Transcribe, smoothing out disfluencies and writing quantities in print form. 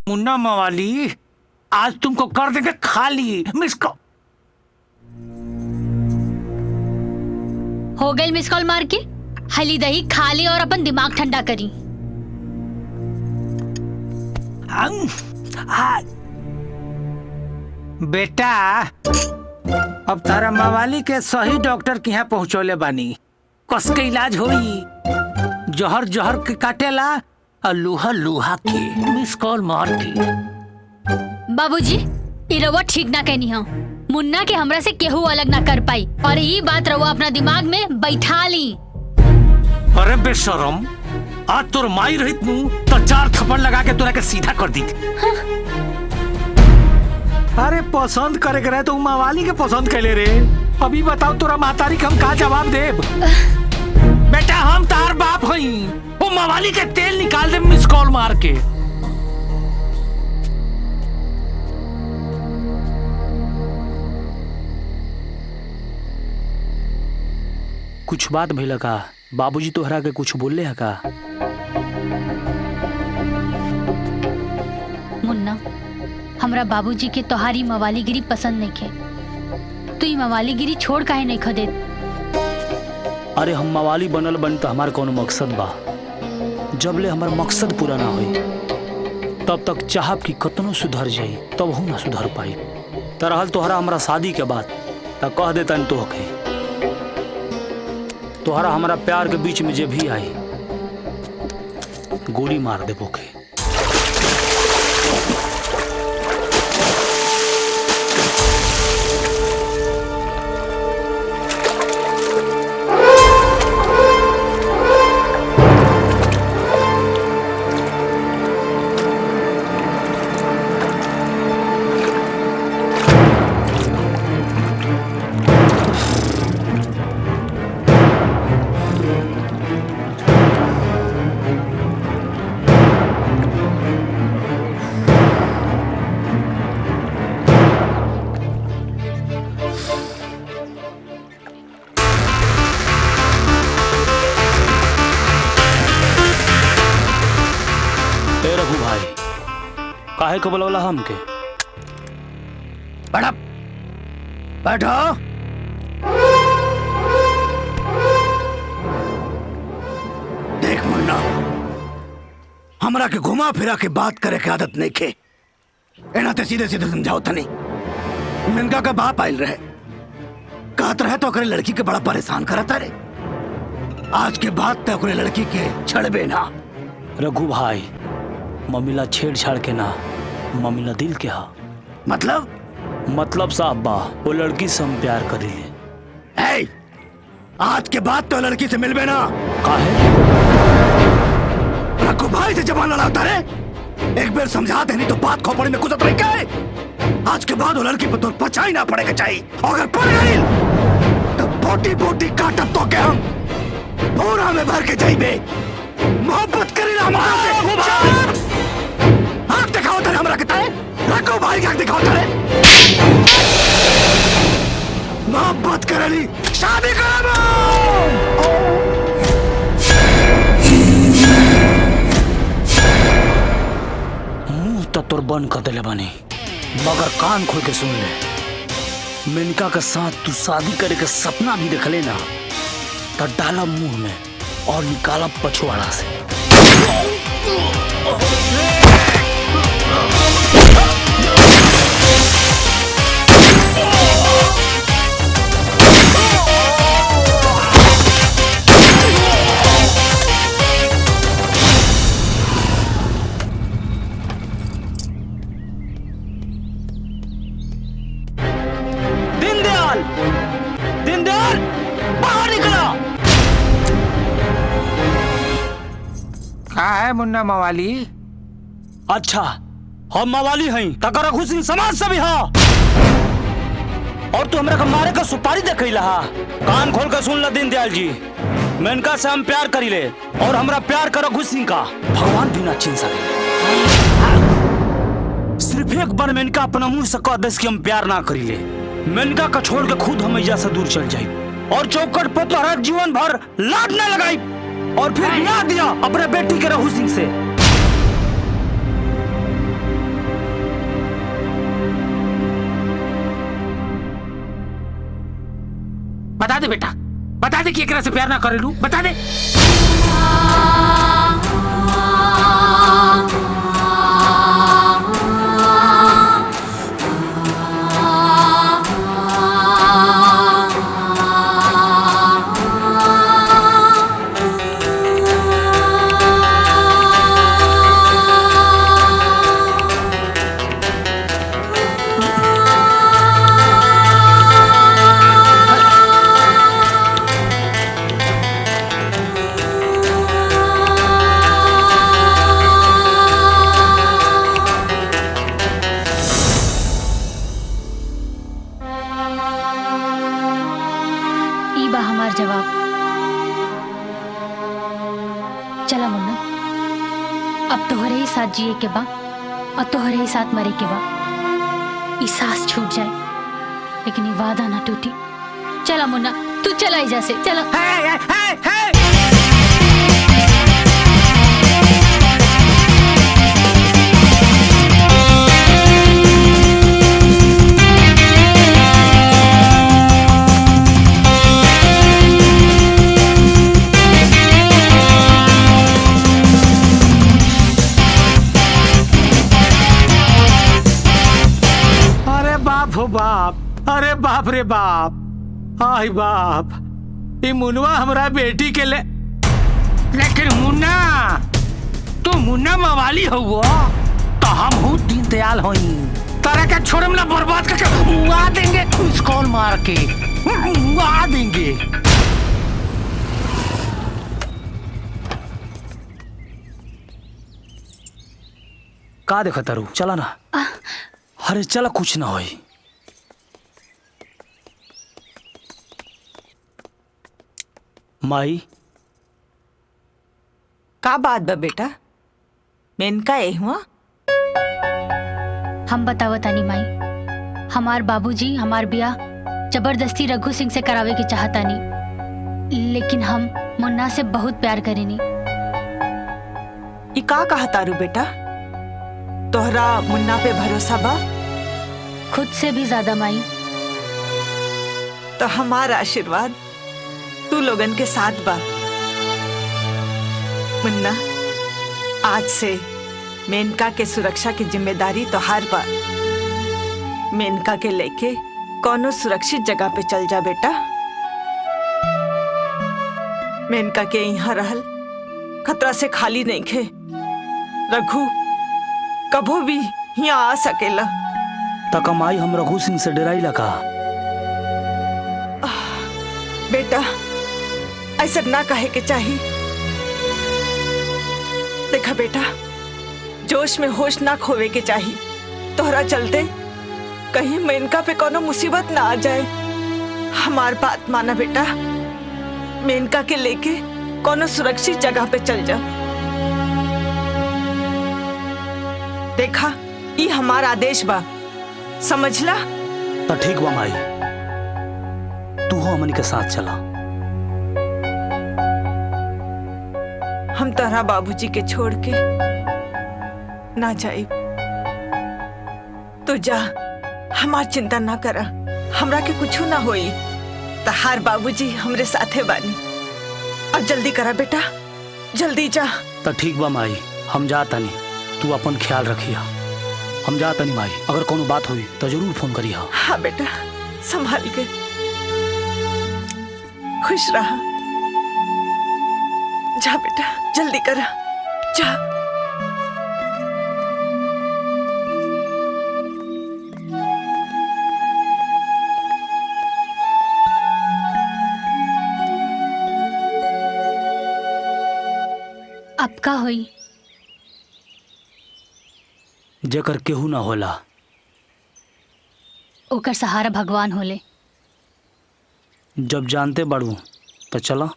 मुन्ना मवाली, आज तुमको कर देंगे खाली। मिस कॉल हो गई। मिस कॉल मार के हली दही खा ली और अपन दिमाग ठंडा करी। बेटा, अब तारा मवाली के सही डॉक्टर के यहाँ पहुँचौले बानी। कस के इलाज होई। जहर जहर के काटेला और लोहा लोहा के। मिस कॉल मार के। बाबूजी, ये रवा ठीक ना कहनी हो। मुन्ना के हमरा से केहू अलग ना कर पाई और ये बात रवा अपना दिमाग में बैठा ली। अरे बेशरम, आज तोर माई रहित नू तो 4 थप्पड़ लगा के तोरा के सीधा कर दी। हाँ। अरे पसंद करे के रहे तो मवाली के पसंद कैले रे। अभी बताओ तोरा महतारी के हम का जवाब देब? बेटा, हम तार बाप हई। वो मवाली के तेल निकाल दे मिस कॉल मार के। कुछ बात भइल का? बाबूजी तोहरा के कुछ बोले है का? मुन्ना, हमरा बाबूजी के तोहारी मवालीगिरी पसंद नहीं खे। तू ये मवालीगिरी छोड़ काहे नहीं खदे? अरे हम मवाली बनल बन तो हमार कोनो मकसद बा। जब ले हमार मकसद पूरा ना होई तब तक चाहब कि कतनो सुधर जाई तब हूँ ना सुधर पाई। तरहल तोहरा हमरा शादी के बाद त कह देता तोहके, तोहरा हमारा प्यार के बीच में जे भी आई गोली मार देबो के। रघु भाई, काहे को बोलवला हमके? बैठो। देख मुन्ना, हमरा के घुमा फिरा के बात करे के आदत नहीं खे। एना ते सीधे सीधे समझाओ तनी। मिनका का बाप आयल रहे, कहत रहे तो ओकरे लड़की के बड़ा परेशान करता रे। आज के बाद तो ओकरे लड़की के छड़बे ना। रघु भाई, मम्मीला छेड़छाड़ के ना, मम्मीला दिल के हा। मतलब साहब बा, वो लड़की से हम प्यार करीले। आज के बाद तो लड़की से मिलबे ना। काहे? रघु भाई से जबान लड़ाता रे। एक बार समझा दे, नहीं तो बात खोपड़ी में घुसत रही क्या? आज के बाद वो लड़की पर तो पछाई ना पड़ेगा चाहिए। अगर पड़ गई तो बोटी बोटी काटब तो के हम बोरा में भर के जाइबे। मोहब्बत करी हमारा से। आँख दिखाओ तेरे हमरा कितना है? रघु भाई की आँख दिखाओ तेरे। मोहब्बत करनी, शादी कराबो। मुंह तो तोर बंद कर देले बानी, मगर कान खोल के सुन ले। मेनका के साथ तू शादी करे के सपना भी देख ले ना तो डाला मुंह में और निकाला पछुआड़ा से। दीनदयाल, बाहर निकला। कहा है मुन्ना मवाली? अच्छा, हम मवाली हई तकर खुशी समाज से भी हा। और तू हमरा के मारे का सुपारी देखैला हा। कान खोल के सुन ल दीनदयाल जी, मेनका से हम प्यार करीले और हमरा प्यार कर खुशी का भगवान भी ना छीन सके। सिर्फ एक बार मेनका अपना मुंह से कह दे कि हम प्यार ना करीले, मेनका का छोड़ के खुद हम एजा से दूर चल जाई और चौकट पर तोहरा जीवन भर लाड ना लगाई और फिर ब्याह दिया अपने बेटी के रहू सिंह से। दे बेटा, बता दे कि एकरा से प्यार ना करेलू, बता दे। ई बा हमार जवाब। चला मुन्ना, अब तोहरे ही साथ जिए के बा और तोहरे ही साथ मरे के बा। ई सांस छूट जाए लेकिन ई वादा ना टूटी। चला मुन्ना, तू चला एजा से, चला। हे, हे, हे। बाप हो बाप, अरे बाप रे बाप, आई बाप, ये मुन्ना हमरा बेटी के ले। लेकिन मुन्ना, तू मुन्ना मवाली हो तो हम हूँ दीनदयाल होई। तारा के छोड़े ना, बर्बाद करके उड़ा देंगे, स्कॉल मार के उड़ा देंगे। का देखा तारू, चला ना। अरे चला, कुछ ना होई। माई, का बात बा बेटा? मेनका ए हुआ? हम बतावतानी माई, हमार बाबूजी हमार बियाह जबरदस्ती रघु सिंह से करावे के चाहतानी, लेकिन हम मुन्ना से बहुत प्यार करेनी। ई का कहा तारू बेटा? तोहरा मुन्ना पे भरोसा बा? खुद से भी ज्यादा माई। तो हमारा आशीर्वाद तू लोगन के साथ बा। मुन्ना, आज से मेनका के सुरक्षा की जिम्मेदारी तोहार बा। मेनका के लेके कोनो सुरक्षित जगह पे चल जा बेटा। मेनका के यहाँ रहल खतरा से खाली नहीं खे। रघु कभो भी यहाँ आ सकेला। तका माई, हम रघु सिंह से डराई लगा। बेटा, ऐसा ना कहे के चाहिए। देखा बेटा, जोश में होश ना खोवे के चाहिए। तोहरा चलते कहीं मेनका पे कोनो मुसीबत ना आ जाए। हमार बात माना बेटा, मेनका के लेके कोनो सुरक्षित जगह पे चल जा। देखा, ये हमार आदेश बा, समझला? तो ठीक बा माई, तू हो हमनी के साथ चला। हम तोहरा बाबूजी के छोड़ के ना जाए। तू जा, हमार चिंता ना करा। हमरा के कुछ ना होई। तहार बाबूजी हमरे साथे बानी। अब जल्दी करा बेटा, जल्दी जा। तो ठीक बा माई, हम जाता नहीं। तू अपन ख्याल रखिया। हम जाता नहीं माई, अगर कोनो बात हुई तो जरूर फोन करिया। हाँ बेटा, संभाल के, खुश रहा। जा बेटा, जल्दी करा, जा। अब का होई? जेकर केहू ना होला, ओकर सहारा भगवान होले। जब जानते बाड़ू तो चला।